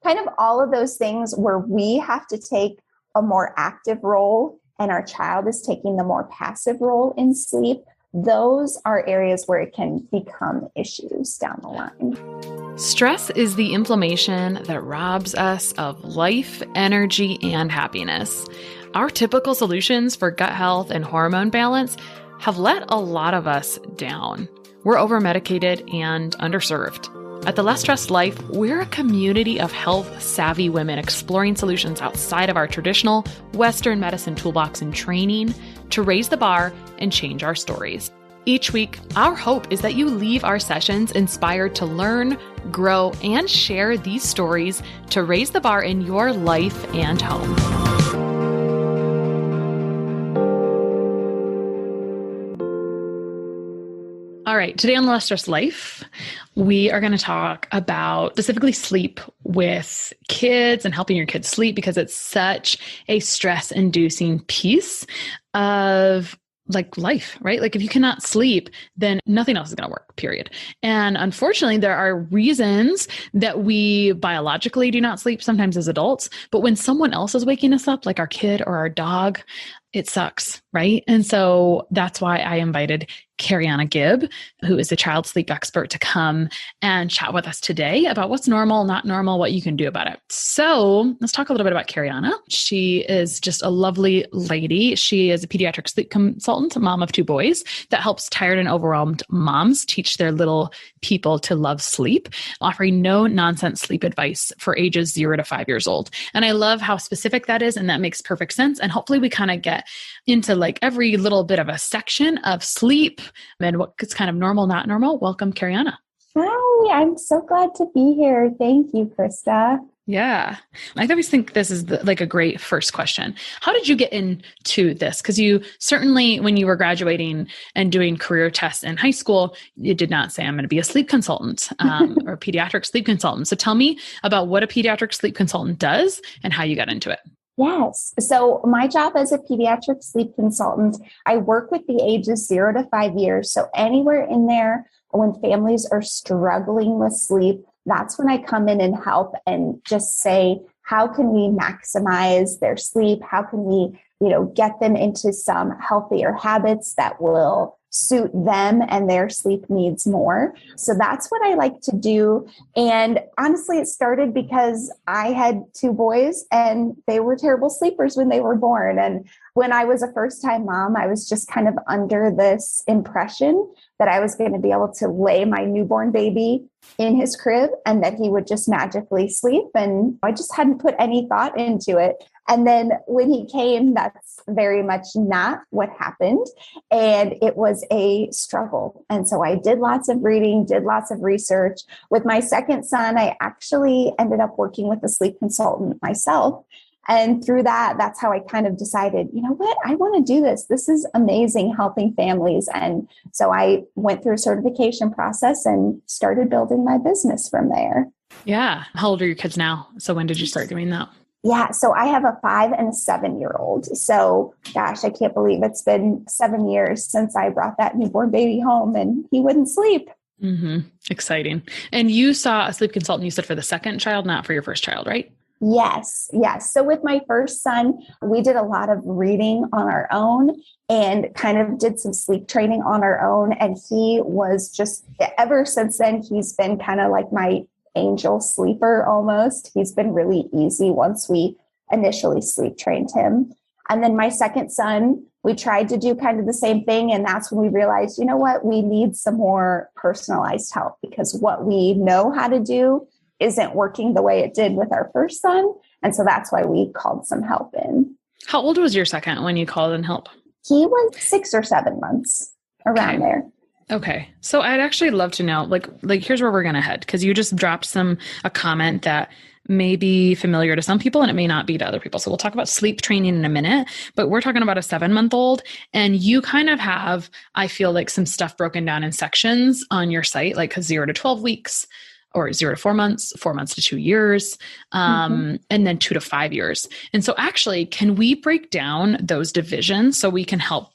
kind of all of those things where we have to take a more active role and our child is taking the more passive role in sleep. Those are areas where it can become issues down the line. Stress is the inflammation that robs us of life, energy, and happiness. Our typical solutions for gut health and hormone balance have let a lot of us down. We're over-medicated and underserved. At The Less Stressed Life, we're a community of health-savvy women exploring solutions outside of our traditional Western medicine toolbox and training to raise the bar and change our stories. Each week, our hope is that you leave our sessions inspired to learn, grow, and share these stories to raise the bar in your life and home. All right, today on The Less Stressed Life, we are going to talk about specifically sleep with kids and helping your kids sleep because it's such a stress-inducing piece of life, right? Like if you cannot sleep, then nothing else is going to work, period. And unfortunately, there are reasons that we biologically do not sleep, sometimes as adults, but when someone else is waking us up, like our kid or our dog, it sucks, right? And so that's why I invited Carianna Gibbs, who is a child sleep expert, to come and chat with us today about what's normal, not normal, what you can do about it. So let's talk a little bit about Carianna. She is just a lovely lady. She is a pediatric sleep consultant, a mom of 2 boys that helps tired and overwhelmed moms teach their little people to love sleep, offering no nonsense sleep advice for ages 0 to 5 years old. And I love how specific that is. And that makes perfect sense. And hopefully we kind of get into every little bit of a section of sleep and what's kind of normal, not normal. Welcome, Carianna. Hi, I'm so glad to be here. Thank you, Krista. Yeah. I always think this is a great first question. How did you get into this? Because you certainly, when you were graduating and doing career tests in high school, you did not say, I'm going to be a sleep consultant or a pediatric sleep consultant. So tell me about what a pediatric sleep consultant does and how you got into it. Yes. So my job as a pediatric sleep consultant, I work with the ages 0 to 5 years. So anywhere in there when families are struggling with sleep, that's when I come in and help and just say, how can we maximize their sleep? How can we, get them into some healthier habits that will suit them and their sleep needs more. So that's what I like to do. And honestly, it started because I had 2 boys and they were terrible sleepers when they were born. And when I was a first-time mom, I was just kind of under this impression that I was going to be able to lay my newborn baby in his crib and that he would just magically sleep. And I just hadn't put any thought into it. And then when he came, that's very much not what happened. And it was a struggle. And so I did lots of reading, did lots of research. With my second son, I actually ended up working with a sleep consultant myself. And through that, that's how I kind of decided, you know what, I want to do this. This is amazing, helping families. And so I went through a certification process and started building my business from there. Yeah. How old are your kids now? So when did you start doing that? Yeah. So I have a 5 and a 7-year-old. So gosh, I can't believe it's been 7 years since I brought that newborn baby home and he wouldn't sleep. Mm-hmm. Exciting. And you saw a sleep consultant, you said for the second child, not for your first child, right? Yes. So with my first son, we did a lot of reading on our own and kind of did some sleep training on our own. And he was just, ever since then, he's been kind of like my angel sleeper almost. He's been really easy once we initially sleep trained him. And then my second son, we tried to do kind of the same thing. And that's when we realized, you know what, we need some more personalized help because what we know how to do isn't working the way it did with our first son. And so that's why we called some help in. How old was your second when you called in help? He was 6 or 7 months, around there. Okay. So I'd actually love to know, here's where we're going to head. Cause you just dropped a comment that may be familiar to some people and it may not be to other people. So we'll talk about sleep training in a minute, but we're talking about a 7-month-old and you kind of have, I feel like some stuff broken down in sections on your site, like 0 to 12 weeks, or 0 to 4 months, 4 months to 2 years, and then 2 to 5 years. And so actually, can we break down those divisions so we can help?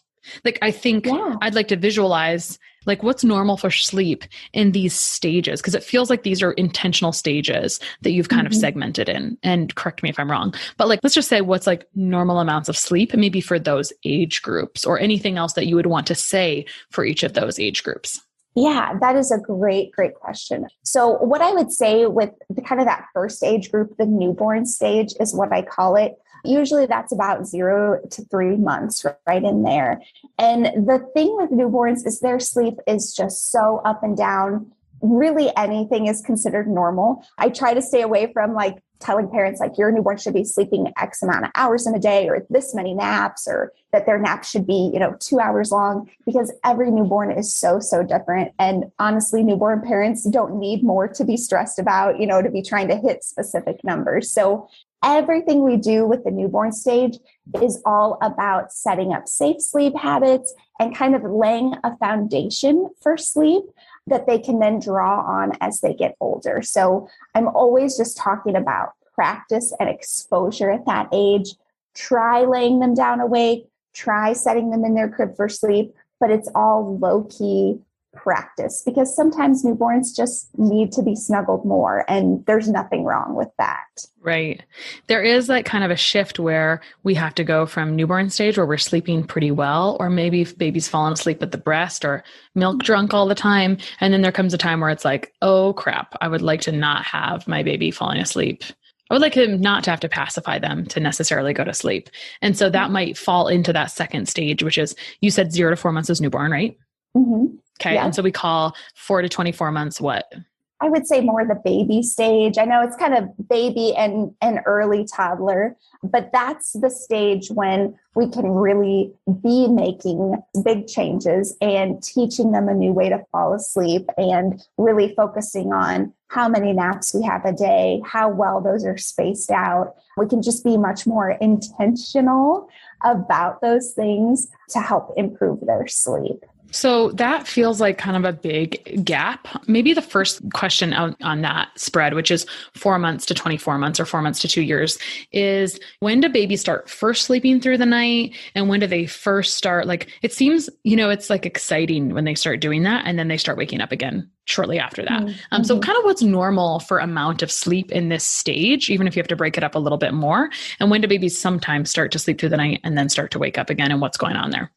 I think I'd like to visualize Like what's normal for sleep in these stages? Because it feels like these are intentional stages that you've kind of segmented in, and correct me if I'm wrong, but like, let's just say what's like normal amounts of sleep, maybe for those age groups, or anything else that you would want to say for each of those age groups. Yeah, that is a great question. So what I would say with the kind of that first age group, the newborn stage is what I call it. Usually that's about 0 to 3 months, right in there. And the thing with newborns is their sleep is just so up and down. Really anything is considered normal. I try to stay away from like telling parents like your newborn should be sleeping X amount of hours in a day, or this many naps, or that their naps should be, 2 hours long, because every newborn is so different. And honestly, newborn parents don't need more to be stressed about, to be trying to hit specific numbers. So everything we do with the newborn stage is all about setting up safe sleep habits and kind of laying a foundation for sleep that they can then draw on as they get older. So I'm always just talking about practice and exposure at that age. Try laying them down awake, try setting them in their crib for sleep, but it's all low-key practice, because sometimes newborns just need to be snuggled more, and there's nothing wrong with that. Right. There is like kind of a shift where we have to go from newborn stage where we're sleeping pretty well, or maybe if baby's fallen asleep at the breast or milk drunk all the time. And then there comes a time where it's like, oh crap, I would like to not have my baby falling asleep. I would like him not to have to pacify them to necessarily go to sleep. And so that might fall into that second stage, which is, you said 0 to 4 months is newborn, right? Mm-hmm. Okay. Yeah. And so we call 4 to 24 months what? I would say more the baby stage. I know it's kind of baby and early toddler, but that's the stage when we can really be making big changes and teaching them a new way to fall asleep, and really focusing on how many naps we have a day, how well those are spaced out. We can just be much more intentional about those things to help improve their sleep. So that feels like kind of a big gap. Maybe the first question on that spread, which is 4 months to 24 months or 4 months to 2 years, is when do babies start first sleeping through the night? And when do they first start? Like, it seems, it's like exciting when they start doing that, and then they start waking up again shortly after that. So kind of what's normal for amount of sleep in this stage, even if you have to break it up a little bit more? And when do babies sometimes start to sleep through the night and then start to wake up again? And what's going on there?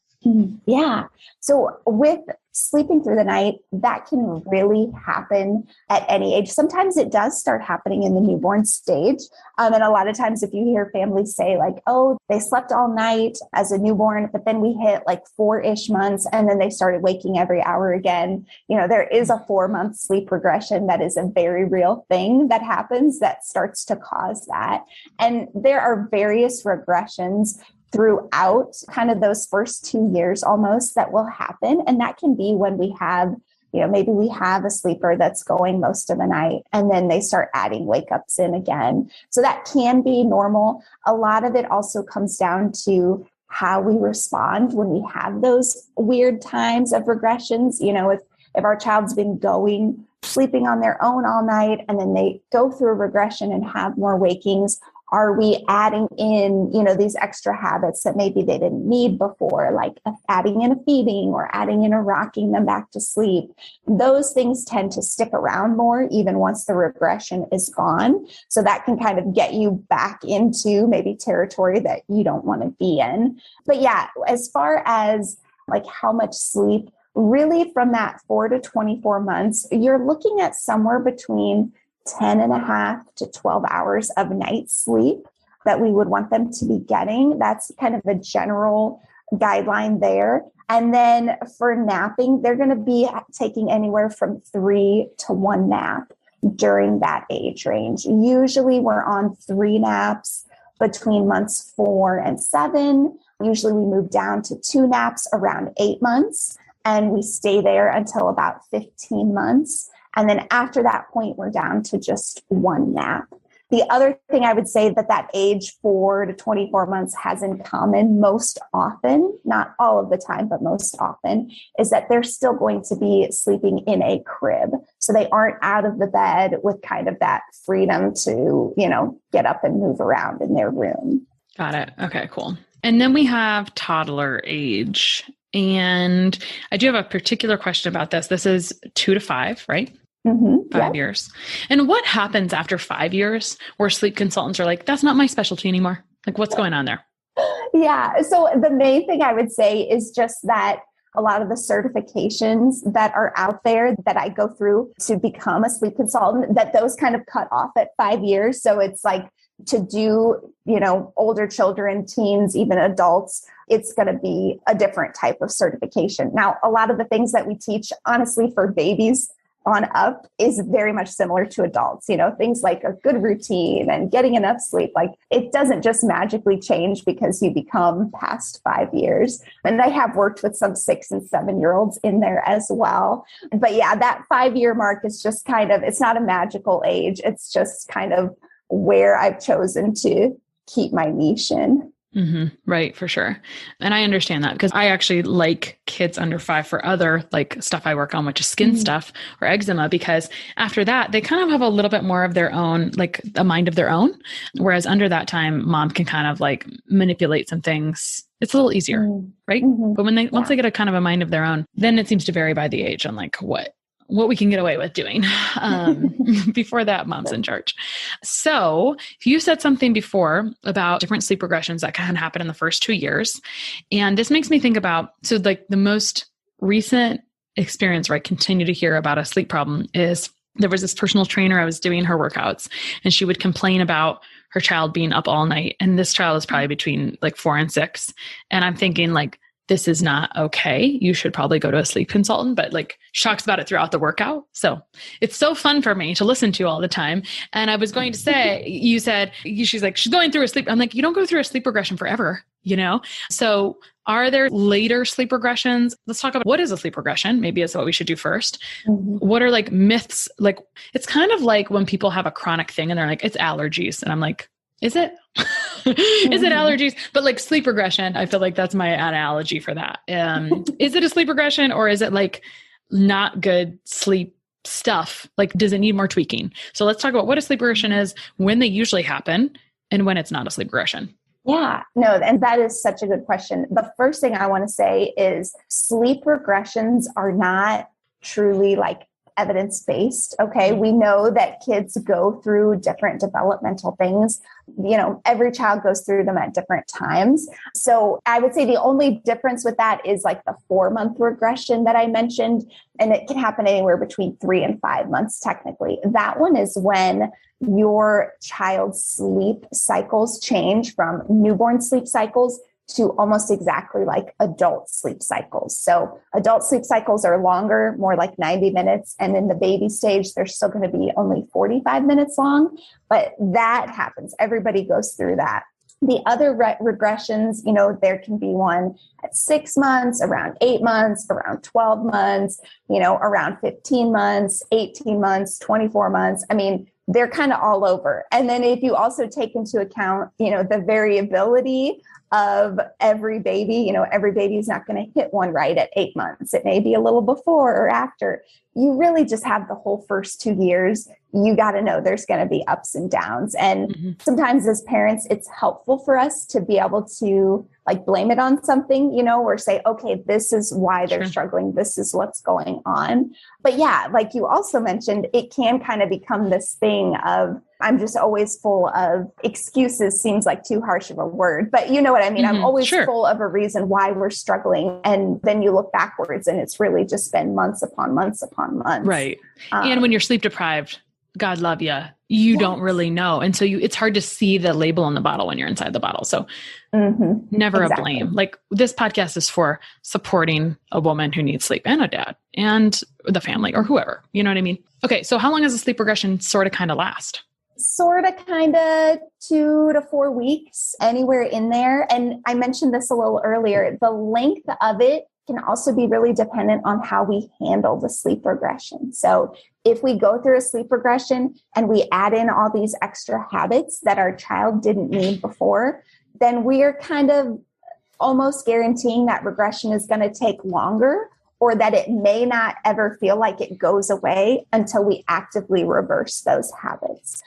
Yeah. So with sleeping through the night, that can really happen at any age. Sometimes it does start happening in the newborn stage. And a lot of times if you hear families say like, oh, they slept all night as a newborn, but then we hit like 4-ish months and then they started waking every hour again. There is a 4-month sleep regression that is a very real thing that happens that starts to cause that. And there are various regressions throughout kind of those first 2 years almost that will happen. And that can be when we have, maybe we have a sleeper that's going most of the night and then they start adding wake ups in again. So that can be normal. A lot of it also comes down to how we respond when we have those weird times of regressions. If our child's been sleeping on their own all night and then they go through a regression and have more wakings, are we adding in, these extra habits that maybe they didn't need before, like adding in a feeding or adding in a rocking them back to sleep? Those things tend to stick around more even once the regression is gone. So that can kind of get you back into maybe territory that you don't want to be in. But yeah, as far as like how much sleep, really from that 4 to 24 months, you're looking at somewhere between 10.5 to 12 hours of night sleep that we would want them to be getting. That's kind of a general guideline there. And then for napping, they're going to be taking anywhere from 3 to 1 nap during that age range. Usually we're on 3 naps between months 4 and 7. Usually we move down to 2 naps around 8 months, and we stay there until about 15 months. And then after that point, we're down to just 1 nap. The other thing I would say that age 4 to 24 months has in common most often, not all of the time, but most often, is that they're still going to be sleeping in a crib. So they aren't out of the bed with kind of that freedom to, get up and move around in their room. Got it. Okay, cool. And then we have toddler age. And I do have a particular question about this. This is 2 to 5, right? 5 years. And what happens after 5 years where sleep consultants are like, that's not my specialty anymore? Like, what's going on there? Yeah. So the main thing I would say is just that a lot of the certifications that are out there that I go through to become a sleep consultant, that those kind of cut off at 5 years. So it's like to do, older children, teens, even adults, it's going to be a different type of certification. Now, a lot of the things that we teach, honestly, for babies on up is very much similar to adults, things like a good routine and getting enough sleep. Like it doesn't just magically change because you become past 5 years. And I have worked with some 6 and 7-year-olds in there as well. But yeah, that 5-year mark is just it's not a magical age. It's just kind of where I've chosen to keep my niche in. Mm-hmm. Right. For sure. And I understand that because I actually like kids under 5 for other like stuff I work on, which is skin stuff or eczema, because after that, they kind of have a little bit more of their own, like a mind of their own. Whereas under that time, mom can kind of like manipulate some things. It's a little easier. Right. But when once they get a kind of a mind of their own, then it seems to vary by the age on like what we can get away with doing. Before that, mom's in charge. So you said something before about different sleep regressions that can happen in the first 2 years. And this makes me think about, so like the most recent experience where I continue to hear about a sleep problem is there was this personal trainer. I was doing her workouts and she would complain about her child being up all night. And this child is probably between like 4 and 6. And I'm thinking like, this is not okay. You should probably go to a sleep consultant, but like she talks about it throughout the workout. So it's so fun for me to listen to all the time. And I was going to say, you said, she's like, she's going through a sleep. I'm like, you don't go through a sleep regression forever, So are there later sleep regressions? Let's talk about what is a sleep regression. Maybe it's what we should do first. What are like myths? Like, it's kind of like when people have a chronic thing and they're like, it's allergies. And I'm like, is it? Is it allergies? But like sleep regression, I feel like that's my analogy for that. Is it a sleep regression or is it like not good sleep stuff? Like, does it need more tweaking? So let's talk about what a sleep regression is, when they usually happen, and when it's not a sleep regression. Yeah, no, and that is such a good question. The first thing I want to say is sleep regressions are not truly like evidence-based. Okay. We know that kids go through different developmental things. Every child goes through them at different times. So I would say the only difference with that is like the 4-month regression that I mentioned, and it can happen anywhere between 3 and 5 months technically. That one is when your child's sleep cycles change from newborn sleep cycles to almost exactly like adult sleep cycles. So adult sleep cycles are longer, more like 90 minutes. And in the baby stage, they're still going to be only 45 minutes long. But that happens. Everybody goes through that. The other regressions, there can be one at 6 months, around 8 months, around 12 months, around 15 months, 18 months, 24 months. I mean, they're kind of all over. And then if you also take into account, the variability of every baby, every baby is not going to hit one right at 8 months. It may be a little before or after. You really just have the whole first 2 years. You got to know there's going to be ups and downs. And sometimes as parents, it's helpful for us to be able to like blame it on something, or say, okay, this is why they're struggling. This is what's going on. But yeah, like you also mentioned, it can kind of become this thing of, I'm just always full of excuses, seems like too harsh of a word, but you know what I mean? I'm always full of a reason why we're struggling. And then you look backwards and it's really just been months upon months upon months. Right. And when you're sleep deprived, God love you, you don't really know. And so it's hard to see the label on the bottle when you're inside the bottle. So never a blame. Like this podcast is for supporting a woman who needs sleep and a dad and the family or whoever, you know what I mean? Okay. So how long does a sleep regression sort of kind of last? Sort of kind of 2 to 4 weeks, anywhere in there. And I mentioned this a little earlier. The length of it can also be really dependent on how we handle the sleep regression. So if we go through a sleep regression and we add in all these extra habits that our child didn't need before, then we are kind of almost guaranteeing that regression is going to take longer, or that it may not ever feel like it goes away until we actively reverse those habits.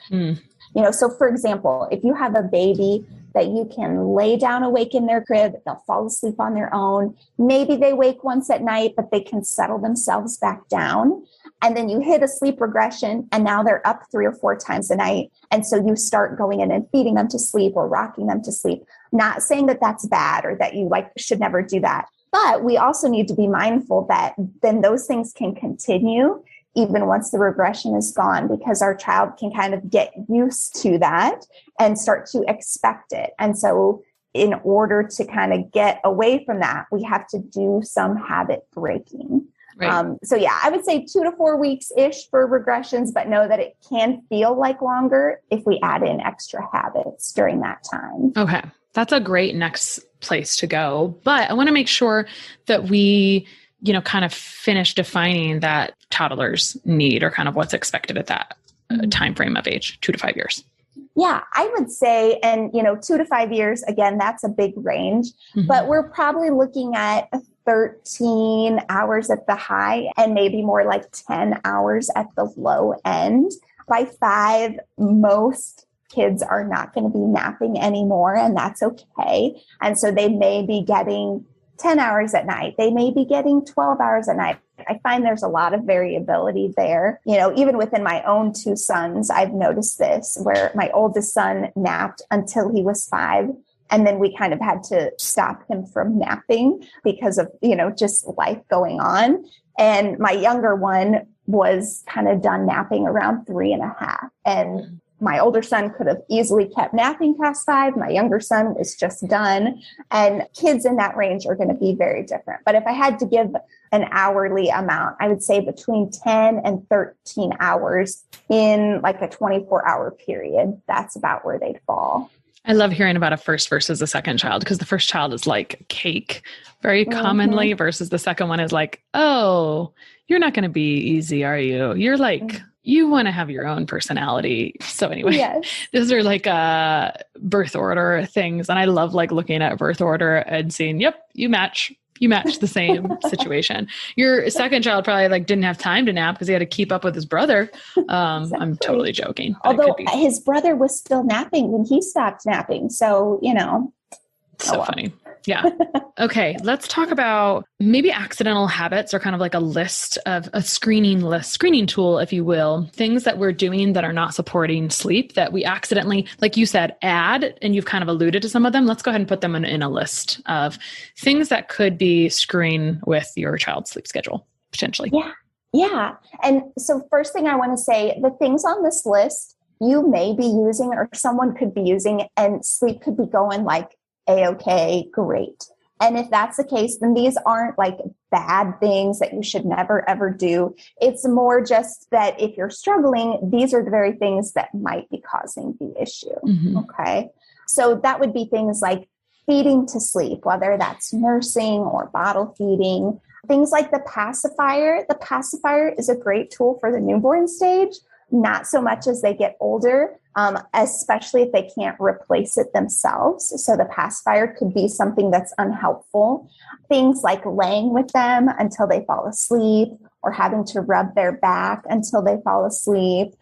So for example, if you have a baby that you can lay down awake in their crib. They'll fall asleep on their own. Maybe they wake once at night, but they can settle themselves back down. And then you hit a sleep regression and now they're up 3 or 4 times a night. And so you start going in and feeding them to sleep or rocking them to sleep. Not saying that that's bad or that you should never do that. But we also need to be mindful that then those things can continue even once the regression is gone, because our child can kind of get used to that and start to expect it. And so in order to kind of get away from that, we have to do some habit breaking. Right. So yeah, I would say 2 to 4 weeks-ish for regressions, but know that it can feel like longer if we add in extra habits during that time. Okay. That's a great next place to go. But I want to make sure that we, kind of finish defining that toddlers need, or kind of what's expected at that time frame of age, 2 to 5 years. Yeah, I would say, and 2 to 5 years, again, that's a big range, but we're probably looking at 13 hours at the high and maybe more like 10 hours at the low end. By 5, most kids are not going to be napping anymore, and that's okay. And so they may be getting 10 hours at night. They may be getting 12 hours at night. I find there's a lot of variability there. Even within my own 2 sons, I've noticed this, where my oldest son napped until he was 5. And then we kind of had to stop him from napping because of, just life going on. And my younger one was kind of done napping around 3.5. And my older son could have easily kept napping past 5. My younger son was just done. And kids in that range are going to be very different. But if I had to give an hourly amount, I would say between 10 and 13 hours in like a 24-hour period. That's about where they'd fall. I love hearing about a first versus a second child, because the first child is like cake very commonly versus the second one is like, oh, you're not going to be easy, are you? You're like, you want to have your own personality. So anyway, those are like birth order things. And I love looking at birth order and seeing, yep, you match the same situation. Your second child probably didn't have time to nap because he had to keep up with his brother. Exactly. I'm totally joking. Although his brother was still napping when he stopped napping. So, So funny. Yeah. Okay. Let's talk about maybe accidental habits, or kind of like a screening tool, if you will, things that we're doing that are not supporting sleep that we accidentally, like you said, add, and you've kind of alluded to some of them. Let's go ahead and put them in a list of things that could be screwing with your child's sleep schedule, potentially. Yeah. Yeah. And so first thing I want to say, the things on this list you may be using or someone could be using, and sleep could be going A-okay, great. And if that's the case, then these aren't bad things that you should never, ever do. It's more just that if you're struggling, these are the very things that might be causing the issue. Okay. So that would be things like feeding to sleep, whether that's nursing or bottle feeding, things like the pacifier. The pacifier is a great tool for the newborn stage, not so much as they get older, especially if they can't replace it themselves. So the pacifier could be something that's unhelpful. Things like laying with them until they fall asleep, or having to rub their back until they fall asleep.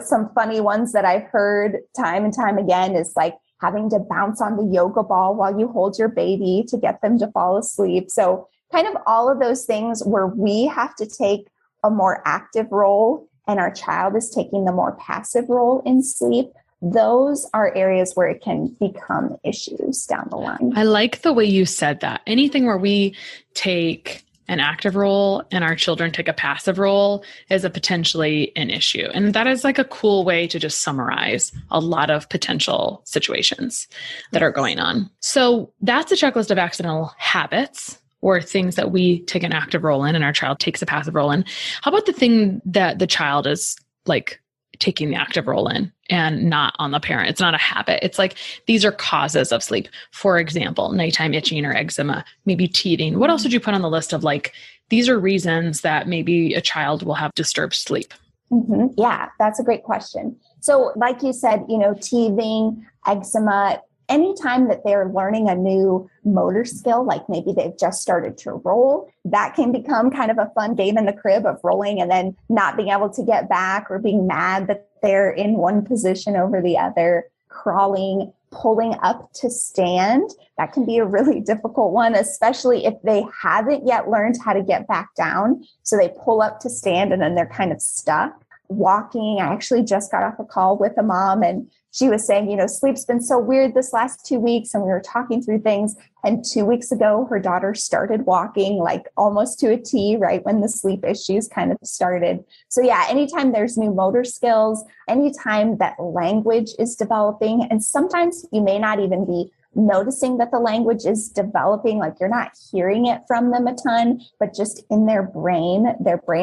Some funny ones that I've heard time and time again is having to bounce on the yoga ball while you hold your baby to get them to fall asleep. So kind of all of those things where we have to take a more active role and our child is taking the more passive role in sleep, those are areas where it can become issues down the line. I like the way you said that. Anything where we take an active role and our children take a passive role is a potentially an issue. And that is a cool way to just summarize a lot of potential situations that are going on. So that's a checklist of accidental habits, or things that we take an active role in and our child takes a passive role in. How about the thing that the child is taking the active role in and not on the parent? It's not a habit. It's these are causes of sleep. For example, nighttime itching or eczema, maybe teething. What else would you put on the list of these are reasons that maybe a child will have disturbed sleep? Yeah, that's a great question. So like you said, teething, eczema, anytime that they're learning a new motor skill, like maybe they've just started to roll, that can become kind of a fun game in the crib of rolling and then not being able to get back, or being mad that they're in one position over the other. Crawling, pulling up to stand. That can be a really difficult one, especially if they haven't yet learned how to get back down. So they pull up to stand and then they're kind of stuck. Walking, I actually just got off a call with a mom and she was saying, sleep's been so weird this last 2 weeks. And we were talking through things. And 2 weeks ago, her daughter started walking like almost to a T, right when the sleep issues kind of started. So yeah, anytime there's new motor skills, anytime that language is developing, and sometimes you may not even be noticing that the language is developing, like you're not hearing it from them a ton, but just in their brain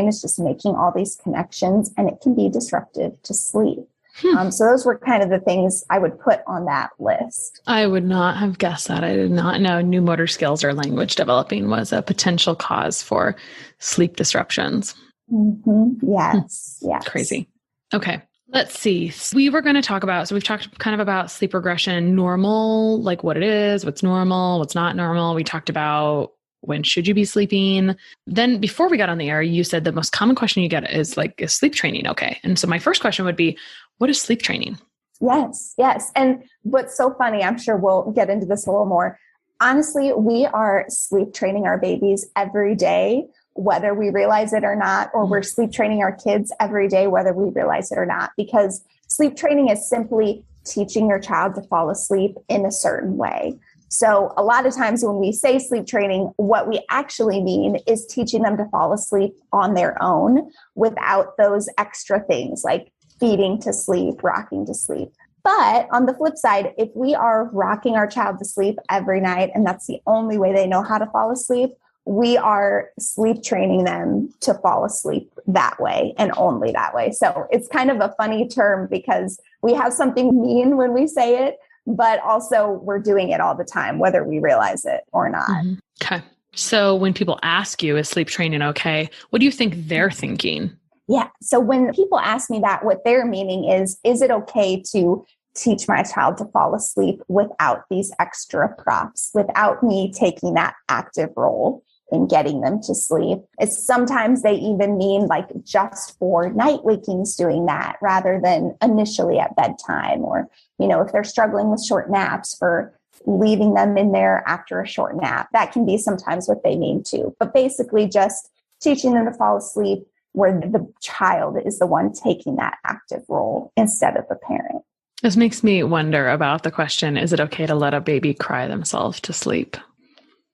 is just making all these connections and it can be disruptive to sleep. So those were kind of the things I would put on that list. I would not have guessed that. I did not know new motor skills or language developing was a potential cause for sleep disruptions. Mm-hmm. Yes. Yes. Crazy. Okay. Let's see. We were going to talk about, so we've talked kind of about sleep regression, normal, like what it is, what's normal, what's not normal. We talked about when should you be sleeping? Then before we got on the air, you said the most common question you get is like, is sleep training okay? And so my first question would be, what is sleep training? Yes. Yes. And what's so funny, I'm sure we'll get into this a little more. Honestly, we are sleep training our babies every day, whether we realize it or not, or we're sleep training our kids every day, whether we realize it or not, because sleep training is simply teaching your child to fall asleep in a certain way. So a lot of times when we say sleep training, what we actually mean is teaching them to fall asleep on their own without those extra things like feeding to sleep, rocking to sleep. But on the flip side, if we are rocking our child to sleep every night, and that's the only way they know how to fall asleep, we are sleep training them to fall asleep that way and only that way. So it's kind of a funny term because we have something mean when we say it, but also we're doing it all the time, whether we realize it or not. Mm-hmm. Okay. So when people ask you, is sleep training okay? What do you think they're thinking? Yeah. So when people ask me that, what they're meaning is it okay to teach my child to fall asleep without these extra props, without me taking that active role in getting them to sleep? It's sometimes they even mean like just for night wakings doing that rather than initially at bedtime, or, if they're struggling with short naps, for leaving them in there after a short nap. That can be sometimes what they mean too. But basically just teaching them to fall asleep where the child is the one taking that active role instead of the parent. This makes me wonder about the question, is it okay to let a baby cry themselves to sleep?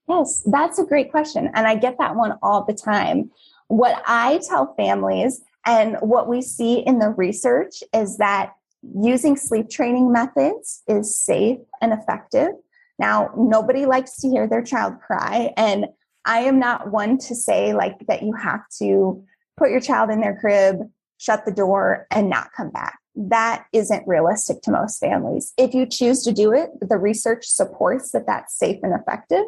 Yes, that's a great question. And I get that one all the time. What I tell families and what we see in the research is that using sleep training methods is safe and effective. Now, nobody likes to hear their child cry. And I am not one to say like that you have to put your child in their crib, shut the door, and not come back. That isn't realistic to most families. If you choose to do it, the research supports that that's safe and effective,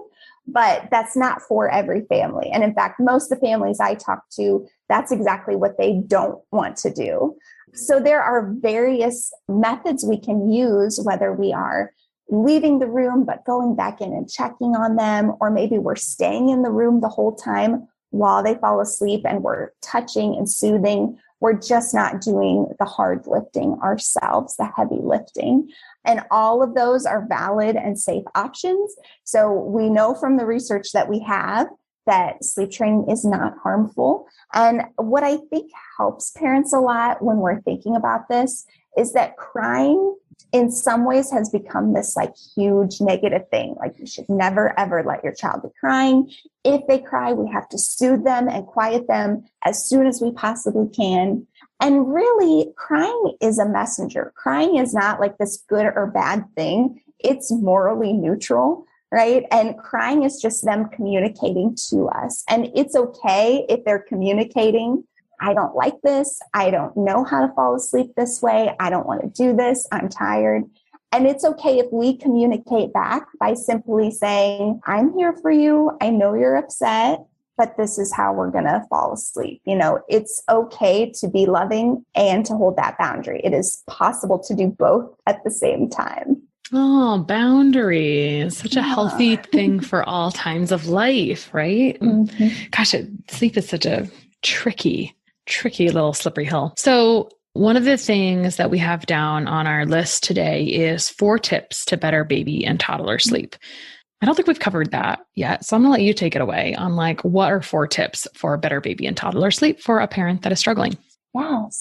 but that's not for every family. And in fact, most of the families I talk to, that's exactly what they don't want to do. So there are various methods we can use, whether we are leaving the room, but going back in and checking on them, or maybe we're staying in the room the whole time while they fall asleep and we're touching and soothing. We're just not doing the hard lifting ourselves, the heavy lifting. And all of those are valid and safe options. So we know from the research that we have that sleep training is not harmful. And what I think helps parents a lot when we're thinking about this is that crying in some ways has become this like huge negative thing. Like you should never, ever let your child be crying. If they cry, we have to soothe them and quiet them as soon as we possibly can. And really, crying is a messenger. Crying is not like this good or bad thing. It's morally neutral, right? And crying is just them communicating to us. And it's okay if they're communicating, I don't like this. I don't know how to fall asleep this way. I don't want to do this. I'm tired. And it's okay if we communicate back by simply saying, I'm here for you. I know you're upset, but this is how we're going to fall asleep. It's okay to be loving and to hold that boundary. It is possible to do both at the same time. Oh, boundaries. Such a healthy thing for all times of life, right? Mm-hmm. Gosh, sleep is such a tricky little slippery hill. So One of the things that we have down on our list today is 4 tips to better baby and toddler sleep. I don't think we've covered that yet. So I'm going to let you take it away on what are 4 tips for better baby and toddler sleep for a parent that is struggling?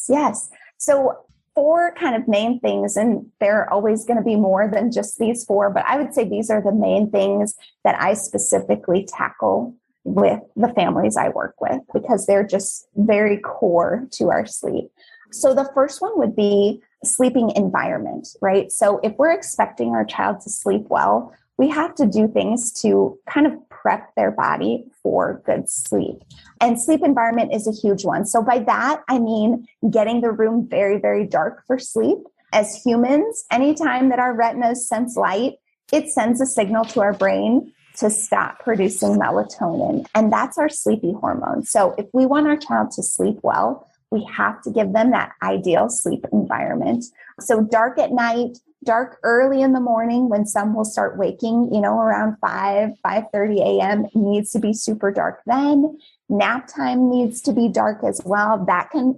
Yes. So 4 kind of main things, and there are always going to be more than just these 4, but I would say these are the main things that I specifically tackle with the families I work with because they're just very core to our sleep. So the first one would be sleeping environment, right? So if we're expecting our child to sleep well, we have to do things to kind of prep their body for good sleep. And sleep environment is a huge one. So by that, I mean getting the room very, very dark for sleep. As humans, anytime that our retinas sense light, it sends a signal to our brain to stop producing melatonin. And that's our sleepy hormone. So if we want our child to sleep well, we have to give them that ideal sleep environment. So dark at night, dark early in the morning when some will start waking, around 5:30 a.m. needs to be super dark then. Nap time needs to be dark as well.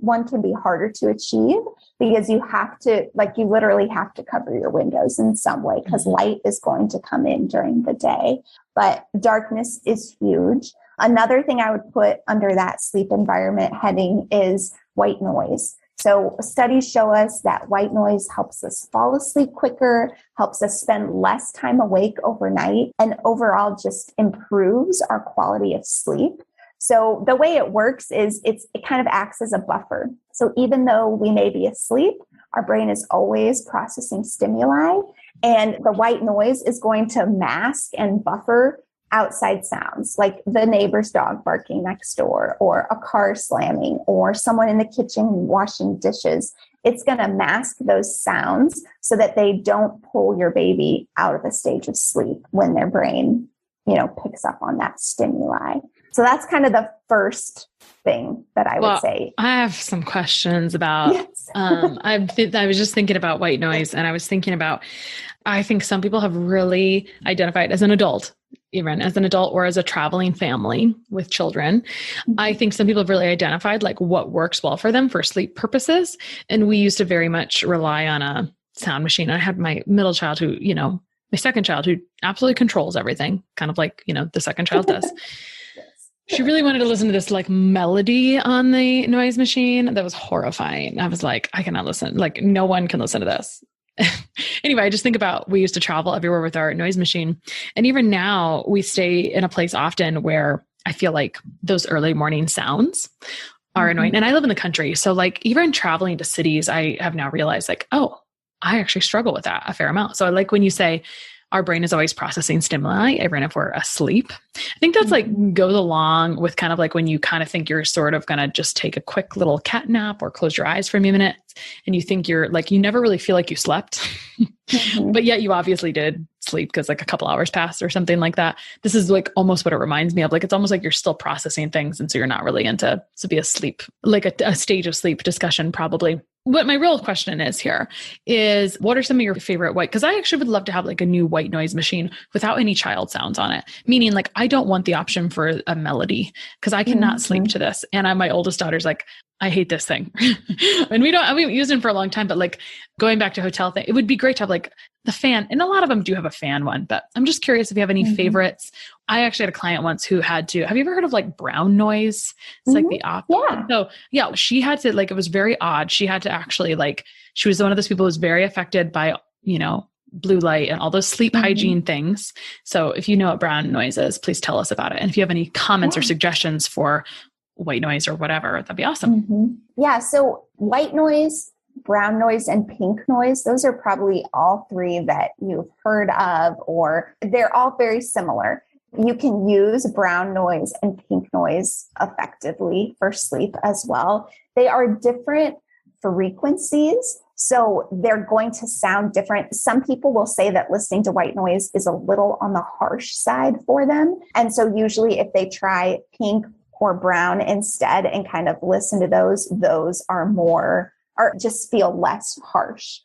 One can be harder to achieve because you literally have to cover your windows in some way because light is going to come in during the day. But darkness is huge. Another thing I would put under that sleep environment heading is white noise. So studies show us that white noise helps us fall asleep quicker, helps us spend less time awake overnight, and overall just improves our quality of sleep. So the way it works is it kind of acts as a buffer. So even though we may be asleep, our brain is always processing stimuli, and the white noise is going to mask and buffer outside sounds like the neighbor's dog barking next door or a car slamming or someone in the kitchen washing dishes. It's going to mask those sounds so that they don't pull your baby out of a stage of sleep when their brain, picks up on that stimuli. So that's kind of the first thing that I would say. I have some questions about, yes. I was just thinking about white noise and I was thinking about, I think some people have really identified as an adult, even as an adult or as a traveling family with children. Mm-hmm. I think some people have really identified what works well for them for sleep purposes. And we used to very much rely on a sound machine. I had my middle child who, my second child who absolutely controls everything, kind of like, the second child does. She really wanted to listen to this melody on the noise machine. That was horrifying. I was like, I cannot listen. No one can listen to this. Anyway, I just think about, we used to travel everywhere with our noise machine. And even now we stay in a place often where I feel like those early morning sounds are annoying. And I live in the country. So even traveling to cities, I have now realized I actually struggle with that a fair amount. So I like when you say our brain is always processing stimuli, even if we're asleep. I think that's goes along with kind of when you kind of think you're sort of going to just take a quick little cat nap or close your eyes for a few minutes and you think you're you never really feel like you slept, but yet you obviously did sleep because a couple hours passed or something like that. This is almost what it reminds me of. It's almost you're still processing things. And so you're not really into to be asleep, a stage of sleep discussion probably. What my real question is here is, what are some of your favorite white? Because I actually would love to have a new white noise machine without any child sounds on it. Meaning I don't want the option for a melody because I cannot sleep to this. And my oldest daughter's I hate this thing. And we haven't used it for a long time, but going back to hotel thing, it would be great to have the fan. And a lot of them do have a fan one, but I'm just curious if you have any favorites. I actually had a client once who had to, have you ever heard of brown noise? It's the opposite. Yeah. So yeah, she had to it was very odd. She had to actually she was one of those people who was very affected by, blue light and all those sleep hygiene things. So if you know what brown noise is, please tell us about it. And if you have any comments or suggestions for white noise or whatever, that'd be awesome. Yeah. So white noise, brown noise, and pink noise, those are probably all 3 that you've heard of, or they're all very similar. You can use brown noise and pink noise effectively for sleep as well. They are different frequencies, so they're going to sound different. Some people will say that listening to white noise is a little on the harsh side for them. And so usually if they try pink or brown instead and kind of listen to those are more, or just feel less harsh.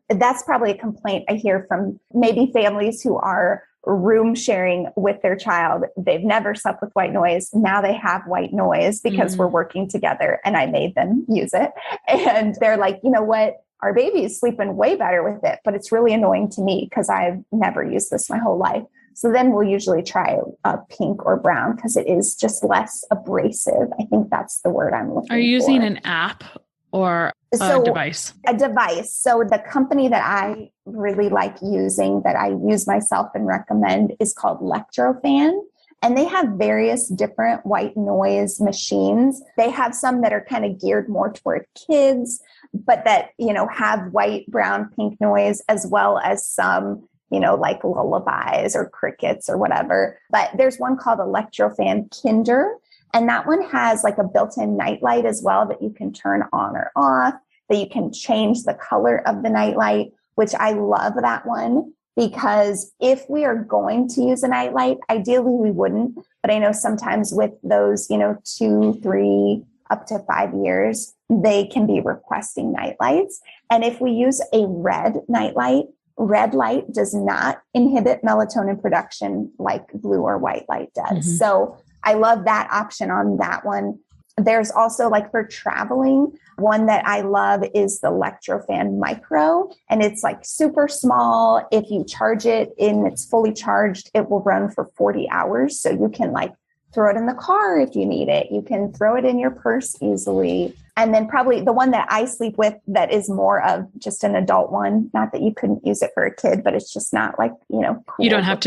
That's probably a complaint I hear from maybe families who are room sharing with their child. They've never slept with white noise. Now they have white noise because we're working together and I made them use it. And they're like, you know what? Our baby is sleeping way better with it, but it's really annoying to me because I've never used this my whole life. So then we'll usually try a pink or brown because it is just less abrasive. I think that's the word I'm looking for. Are you using an app or a device? A device. So the company that I really like using, that I use myself and recommend, is called Electrofan. And they have various different white noise machines. They have some that are kind of geared more toward kids, but that, have white, brown, pink noise, as well as some, like lullabies or crickets or whatever. But there's one called Electrofan Kinder. And that one has like a built-in nightlight as well that you can turn on or off, that you can change the color of the nightlight, which I love that one. Because if we are going to use a nightlight, ideally we wouldn't. But I know sometimes with those, 2, 3, up to 5 years, they can be requesting nightlights. And if we use a red nightlight, red light does not inhibit melatonin production like blue or white light does. Mm-hmm. So I love that option on that one. There's also, like, for traveling, one that I love is the Electrofan Micro, and it's like super small. If you charge it and it's fully charged, it will run for 40 hours. So you can like throw it in the car if you need it. You can throw it in your purse easily. And then probably the one that I sleep with that is more of just an adult one, not that you couldn't use it for a kid, but it's just not like, cool. You don't have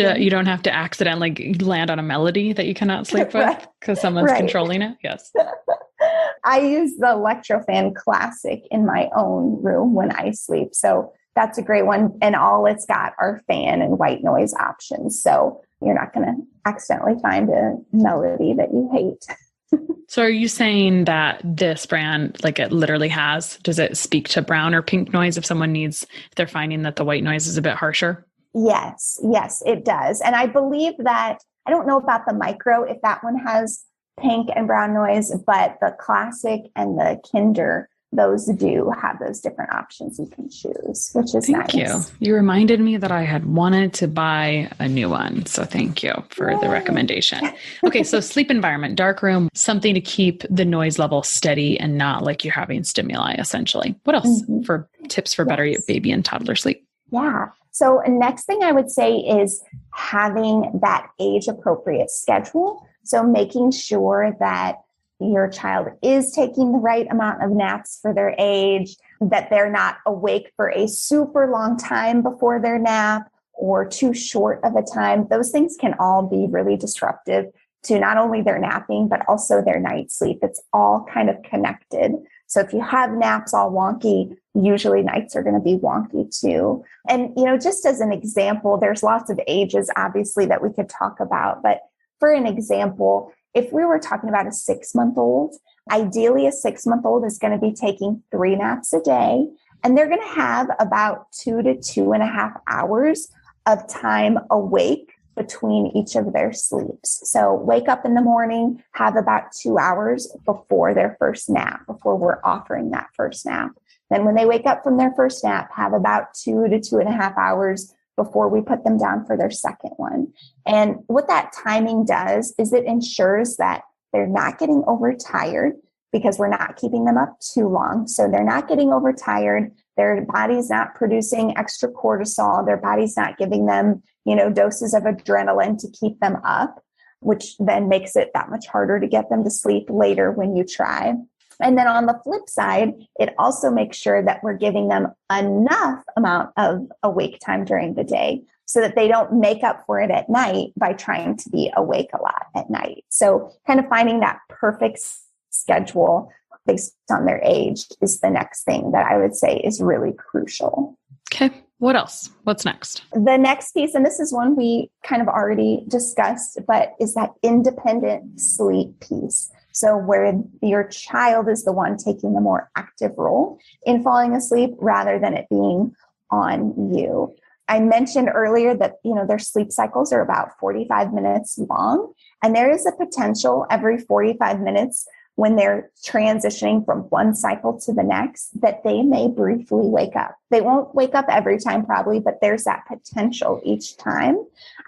to accidentally land on a melody that you cannot sleep with because someone's controlling it. Yes. I use the Electrofan Classic in my own room when I sleep. So that's a great one. And all it's got are fan and white noise options. So you're not going to accidentally find a melody that you hate. So are you saying that this brand, like, it literally does it speak to brown or pink noise if they're finding that the white noise is a bit harsher? Yes, it does. And I believe that, I don't know about the Micro, if that one has pink and brown noise, but the Classic and the Kinder, those do have those different options you can choose, which is nice. Thank you. You reminded me that I had wanted to buy a new one. So thank you for the recommendation. Okay. So sleep environment, dark room, something to keep the noise level steady and not like you're having stimuli, essentially. What else for tips for better baby and toddler sleep? Yeah. So next thing I would say is having that age appropriate schedule. So making sure that your child is taking the right amount of naps for their age, that they're not awake for a super long time before their nap or too short of a time. Those things can all be really disruptive to not only their napping, but also their night sleep. It's all kind of connected. So if you have naps all wonky, usually nights are going to be wonky too. And, just as an example, there's lots of ages, obviously, that we could talk about. But for an example, if we were talking about a 6-month-old, ideally a 6-month-old is going to be taking 3 naps a day, and they're going to have about 2 to 2.5 hours of time awake between each of their sleeps. So wake up in the morning, have about 2 hours before their first nap, before we're offering that first nap. Then when they wake up from their first nap, have about 2 to 2.5 hours before we put them down for their second one. And what that timing does is it ensures that they're not getting overtired because we're not keeping them up too long. So they're not getting overtired. Their body's not producing extra cortisol. Their body's not giving them, doses of adrenaline to keep them up, which then makes it that much harder to get them to sleep later when you try. And then on the flip side, it also makes sure that we're giving them enough amount of awake time during the day so that they don't make up for it at night by trying to be awake a lot at night. So kind of finding that perfect schedule based on their age is the next thing that I would say is really crucial. Okay. What else? What's next? The next piece, and this is one we kind of already discussed, but is that independent sleep piece. So where your child is the one taking the more active role in falling asleep rather than it being on you. I mentioned earlier that, their sleep cycles are about 45 minutes long, and there is a potential every 45 minutes when they're transitioning from one cycle to the next, that they may briefly wake up. They won't wake up every time probably, but there's that potential each time.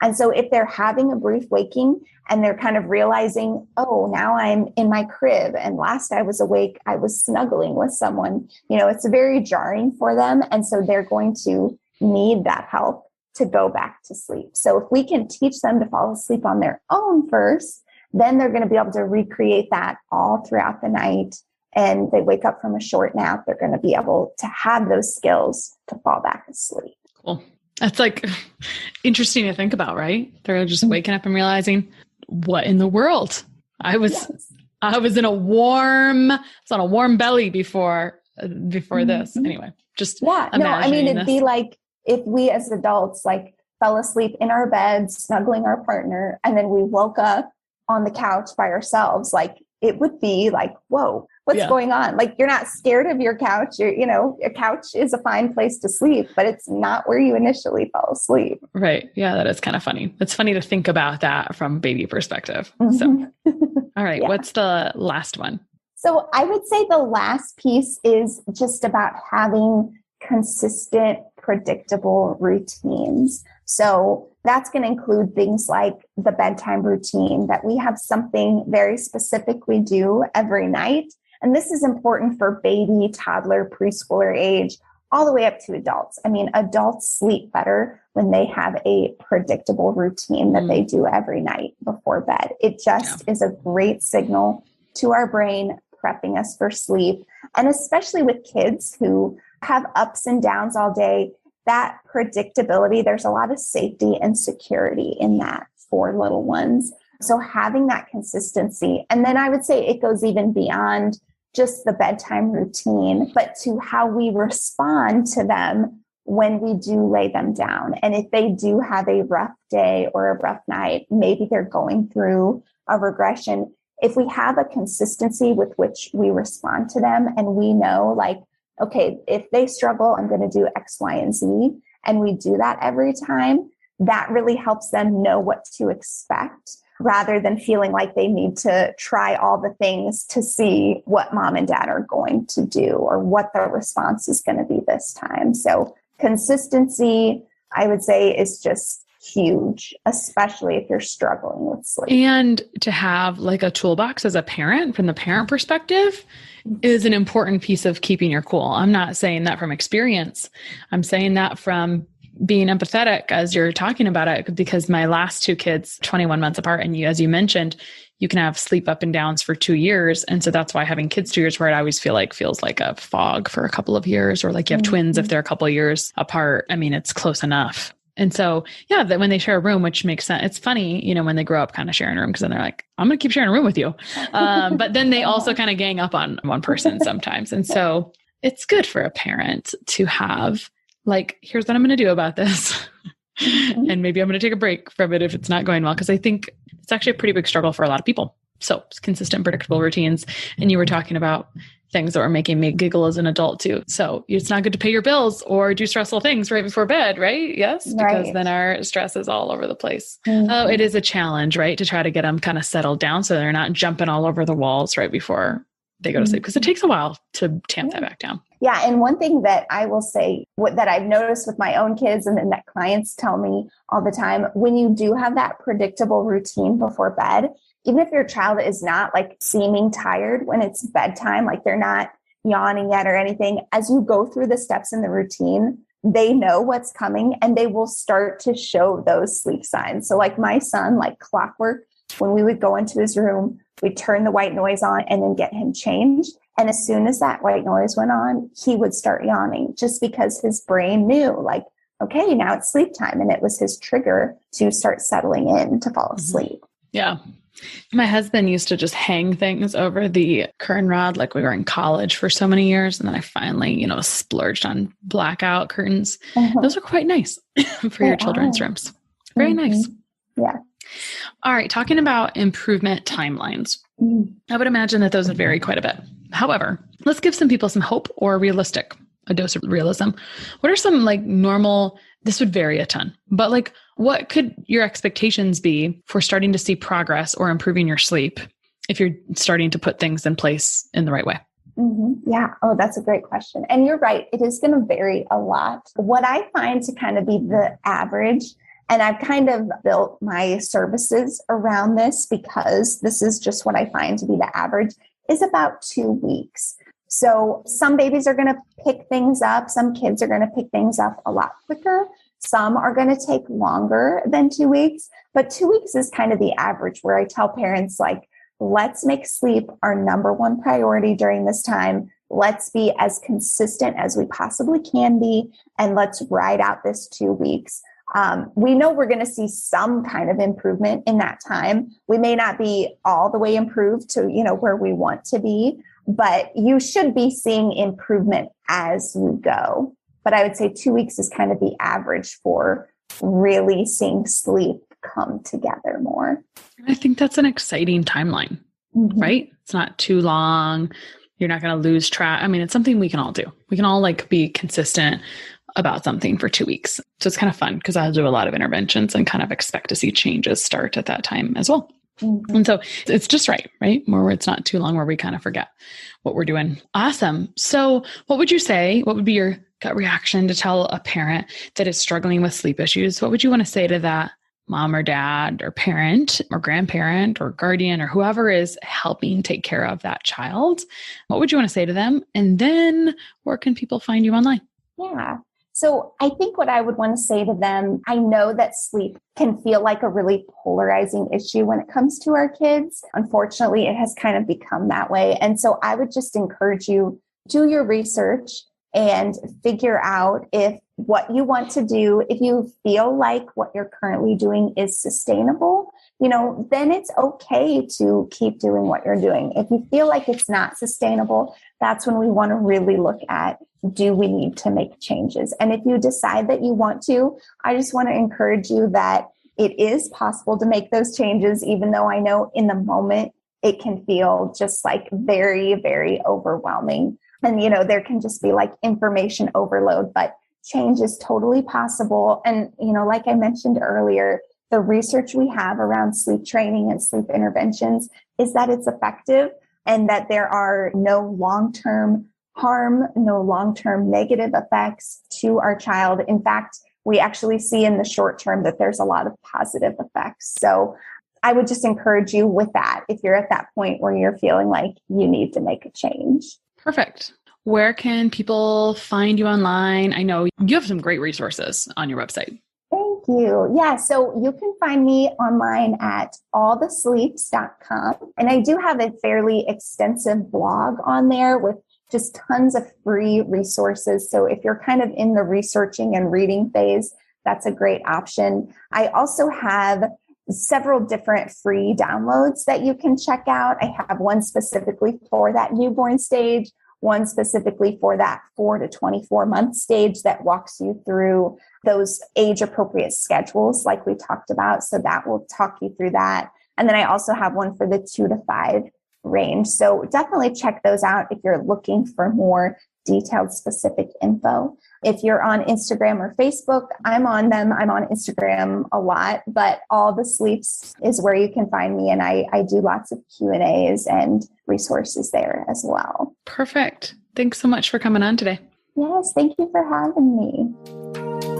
And so if they're having a brief waking and they're kind of realizing, oh, now I'm in my crib and last I was awake, I was snuggling with someone, it's very jarring for them. And so they're going to need that help to go back to sleep. So if we can teach them to fall asleep on their own first, then they're going to be able to recreate that all throughout the night. And they wake up from a short nap, they're going to be able to have those skills to fall back asleep. Cool. That's like interesting to think about, right? They're just waking up and realizing, what in the world? I was on a warm belly before this. Anyway, just it'd be like if we as adults like fell asleep in our beds, snuggling our partner, and then we woke up on the couch by ourselves, like it would be like, whoa, what's going on? Like, you're not scared of your couch. A couch is a fine place to sleep, but it's not where you initially fell asleep. Right. Yeah. That is kind of funny. It's funny to think about that from baby perspective. So, all right. What's the last one? So I would say the last piece is just about having consistent, predictable routines. So that's going to include things like the bedtime routine, that we have something very specific we do every night. And this is important for baby, toddler, preschooler age, all the way up to adults. I mean, adults sleep better when they have a predictable routine that they do every night before bed. It just is a great signal to our brain, prepping us for sleep. And especially with kids who have ups and downs all day, that predictability, there's a lot of safety and security in that for little ones. So having that consistency, and then I would say it goes even beyond just the bedtime routine, but to how we respond to them when we do lay them down. And if they do have a rough day or a rough night, maybe they're going through a regression. If we have a consistency with which we respond to them, and we know like, okay, if they struggle, I'm going to do X, Y, and Z. And we do that every time. That really helps them know what to expect rather than feeling like they need to try all the things to see what mom and dad are going to do or what their response is going to be this time. So consistency, I would say, is just huge, especially if you're struggling with sleep. And to have like a toolbox as a parent, from the parent perspective, is an important piece of keeping your cool. I'm not saying that from experience. I'm saying that from being empathetic as you're talking about it, because my last two kids, 21 months apart, and as you mentioned, you can have sleep up and downs for 2 years. And so that's why having kids 2 years apart, I always feels like a fog for a couple of years, or like you have twins, if they're a couple of years apart, I mean, it's close enough. And so, that when they share a room, which makes sense. It's funny, when they grow up kind of sharing a room, because then they're like, I'm going to keep sharing a room with you. But then they also kind of gang up on one person sometimes. And so it's good for a parent to have like, here's what I'm going to do about this. And maybe I'm going to take a break from it if it's not going well, because I think it's actually a pretty big struggle for a lot of people. So it's consistent, predictable routines. And you were talking about things that were making me giggle as an adult too. So it's not good to pay your bills or do stressful things right before bed, right? Yes. Because then our stress is all over the place. Oh, it is a challenge, right? To try to get them kind of settled down so they're not jumping all over the walls right before they go to sleep, because it takes a while to tamp that back down. Yeah. And one thing that I will say that I've noticed with my own kids, and then that clients tell me all the time, when you do have that predictable routine before bed, even if your child is not like seeming tired when it's bedtime, like they're not yawning yet or anything, as you go through the steps in the routine, they know what's coming and they will start to show those sleep signs. So like my son, like clockwork, when we would go into his room, we'd turn the white noise on and then get him changed. And as soon as that white noise went on, he would start yawning, just because his brain knew like, okay, now it's sleep time. And it was his trigger to start settling in to fall asleep. Yeah. My husband used to just hang things over the curtain rod like we were in college for so many years. And then I finally, splurged on blackout curtains. Those are quite nice for your children's rooms. Very nice. Yeah. All right. Talking about improvement timelines. I would imagine that those would vary quite a bit. However, let's give some people some hope, or a dose of realism. What are some like normal, this would vary a ton, but like what could your expectations be for starting to see progress or improving your sleep if you're starting to put things in place in the right way? Yeah. Oh, that's a great question. And you're right. It is going to vary a lot. What I find to kind of be the average, and I've kind of built my services around this because this is just what I find to be the average, is about 2 weeks. So some babies are going to pick things up. Some kids are going to pick things up a lot quicker. Some are going to take longer than 2 weeks, but 2 weeks is kind of the average where I tell parents, like, let's make sleep our number one priority during this time. Let's be as consistent as we possibly can be, and let's ride out this 2 weeks. We know we're going to see some kind of improvement in that time. We may not be all the way improved to, where we want to be, but you should be seeing improvement as you go. But I would say 2 weeks is kind of the average for really seeing sleep come together more. I think that's an exciting timeline, right? It's not too long. You're not going to lose track. I mean, it's something we can all do. We can all be consistent about something for 2 weeks. So it's kind of fun because I'll do a lot of interventions and kind of expect to see changes start at that time as well. And so it's just right? Where it's not too long where we kind of forget what we're doing. Awesome. So what would you say? What would be your gut reaction to tell a parent that is struggling with sleep issues? What would you want to say to that mom or dad or parent or grandparent or guardian or whoever is helping take care of that child? What would you want to say to them? And then where can people find you online? Yeah. So I think what I would want to say to them, I know that sleep can feel like a really polarizing issue when it comes to our kids. Unfortunately, it has kind of become that way. And so I would just encourage you, do your research and figure out if what you want to do, if you feel like what you're currently doing is sustainable, then it's okay to keep doing what you're doing. If you feel like it's not sustainable, that's when we want to really look at, do we need to make changes? And if you decide that you want to, I just want to encourage you that it is possible to make those changes, even though I know in the moment it can feel just very, very overwhelming. And, there can just be information overload, but change is totally possible. And, like I mentioned earlier, the research we have around sleep training and sleep interventions is that it's effective and that there are no long-term harm, no long-term negative effects to our child. In fact, we actually see in the short term that there's a lot of positive effects. So I would just encourage you with that if you're at that point where you're feeling like you need to make a change. Perfect. Where can people find you online? I know you have some great resources on your website. Thank you. Yeah, so you can find me online at allthesleeps.com. And I do have a fairly extensive blog on there with just tons of free resources. So if you're kind of in the researching and reading phase, that's a great option. I also have several different free downloads that you can check out. I have one specifically for that newborn stage, one specifically for that 4 to 24 month stage that walks you through those age appropriate schedules like we talked about. So that will talk you through that. And then I also have one for the 2 to 5 range. So definitely check those out if you're looking for more detailed specific info. If you're on Instagram or Facebook, I'm on them. I'm on Instagram a lot, but All the Sleeps is where you can find me. And I do lots of Q&As and resources there as well. Perfect. Thanks so much for coming on today. Yes, thank you for having me.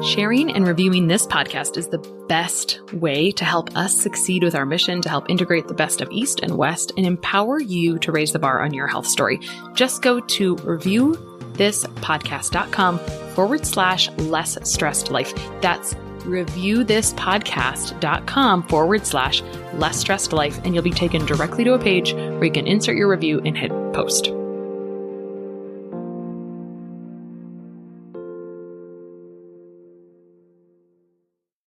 Sharing and reviewing this podcast is the best way to help us succeed with our mission to help integrate the best of East and West and empower you to raise the bar on your health story. Just go to reviewthispodcast.com/less stressed life. That's reviewthispodcast.com/less stressed life. And you'll be taken directly to a page where you can insert your review and hit post.